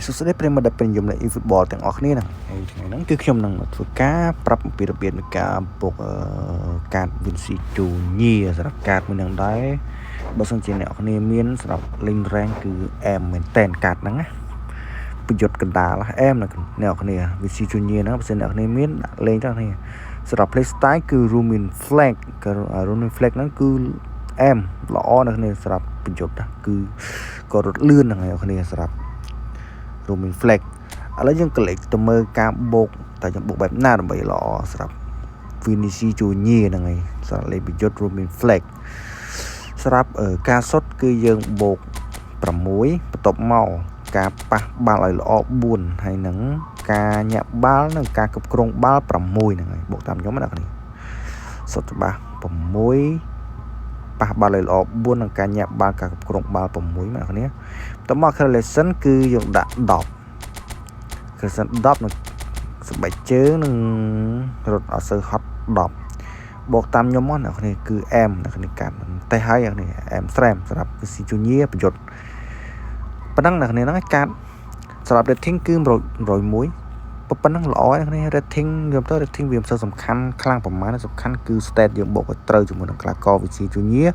សុខសប្បាយប្រិមត្តពេញយមនៃ eFootball ទាំងអស់គ្នាហ្នឹងហើយថ្ងៃហ្នឹងគឺខ្ញុំនឹងធ្វើការប្រាប់អំពីរបៀបនៃការបុកកាត Vinci Junior សម្រាប់កាតមួយនឹងដែរបើសិនជាអ្នកនរគ្នាមានសម្រាប់លេង rank គឺអែមមែនតែនកាតហ្នឹងណាប្រយុទ្ធកណ្ដាលអែមអ្នកនរគ្នា Vinci Junior ហ្នឹងបើសិនអ្នកនរគ្នាមានដាក់លេងទៅគ្នាសម្រាប់ play style គឺ Rumin Flag ក៏ Rumin Flag ហ្នឹងគឺអែមល្អអ្នកនរគ្នាសម្រាប់ប្រយុទ្ធគឺក៏រត់លឿនហ្នឹងអ្នកនរគ្នាសម្រាប់Rumin Flag ឥឡូវយើងក្លេកទៅមើលការបូកតែយើងបូកបែបណាដើម្បីល្អសម្រាប់ Vinci Junior ហ្នឹងហើយសម្រាប់លេខប្រយុទ្ធ Rumin Flag សម្រាប់ការសុទ្ធគឺយើងបូក6បន្ទាប់មកការប៉ះបាល់ឲ្យល្អ4ហើយនឹងការញាក់បាល់និងការគ្រប់គ្រងបាល់6ហ្នឹងហើយបូកតាមខ្ញុំណាអ្នកនាងសុទ្ធច្បាស់6ប៉ះបាល់ឲ្យល្អ4និងការញាក់បាល់ការគ្រប់គ្រងបាល់6ណាអ្នកនាងបន្ទាប់មក acceleration គឺយើងដាក់10 acceleration 10នឹងស្បែកជើងនឹងរត់អត់សូវហត់10បូកតាមខ្ញុំមកអ្នកនាងគឺ M អ្នកនាងកាត់តែហើយអ្នកនាង M ស្រែមសម្រាប់ Vinci Junior ប្រយុទ្ធប៉ុណ្ណឹងអ្នកនាងហ្នឹងឯងកាត់សម្រាប់ rating គឺ101ប៉ុណ្ណឹងល្អអ្នកនាង rating យកទៅ rating វាមិនសូវសំខាន់ខ្លាំងប្រហែលសំខាន់គឺ stat យើងបូកឲ្យត្រូវជាមួយនឹងក្លាករ Vinci Junior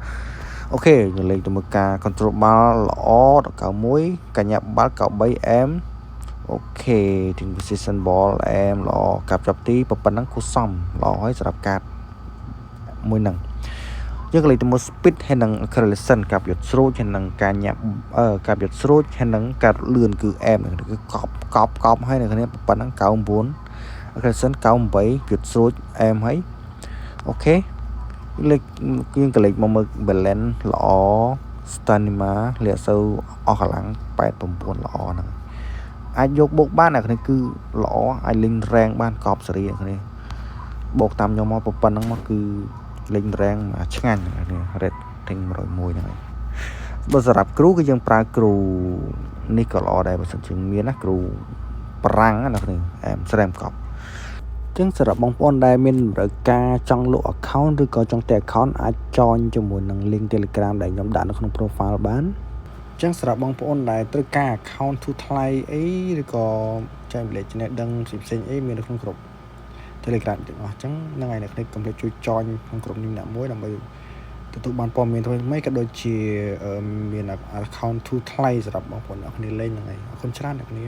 អូខេយើងលេងទៅមើលការ control បាល់ល្អដល់91ការញាប់បាល់93 m អូខេ team position ball m ល្អកាប់ចាប់ទីប៉ុណ្ណឹងគូសំល្អហើយសម្រាប់កាតមួយហ្នឹងយើងលេងទៅមើល speed ហើយនឹង acceleration កាប់យុទ្ធស្រូចហើយនឹងការញាប់កាប់យុទ្ធស្រូចហើយនឹងការលឿនគឺ m គឺកប់ហើយនៅគ្នាប៉ុណ្ណឹង99 acceleration 98យុទ្ធស្រូច m ហើយអូខេលេខយើងក៏លេខមកមើល balance ល្អ stamina លាក់សូវអស់កម្លាំង89ល្អហ្នឹងអាចយកបូកបានអានេះគឺល្អអាចលេង rank បានកប់សេរីអានេះបូកតាមខ្ញុំមកប៉ុណ្ណឹងមកគឺលេង rank ឆ្ងាញ់អានេះ rating 101ហ្នឹងហើយបើសម្រាប់គ្រូគឺយើងប្រើគ្រូនេះក៏ល្អដែរបើសិនជាមានណាគ្រូប្រាំងណានេះអែមស្រែមកប់ចឹងសម្រាប់បងប្អូនដែលមានតម្រូវការចង់លក់ account ឬក៏ចង់តែ account អាច join ជាមួយនឹង link Telegram ដែលខ្ញុំដាក់នៅក្នុង profile បានចឹងសម្រាប់បងប្អូនដែលត្រូវការ account ទូថ្លៃអីឬក៏ចែករំលែកចំណេះដឹងផ្សេងៗអីមាននៅក្នុងក្រុម Telegram ទាំងអស់ចឹងហ្នឹងហើយអ្នកនេះកុំភ្លេចជួយ join ក្នុងក្រុមនេះម្នាក់មួយដើម្បីទទួលបានព័ត៌មានថ្មីៗក៏ដូចជាមាន account ទូថ្លៃសម្រាប់បងប្អូនអ្នកគ្នាលេងហ្នឹងហើយអរគុណច្រើនអ្នកគ្នា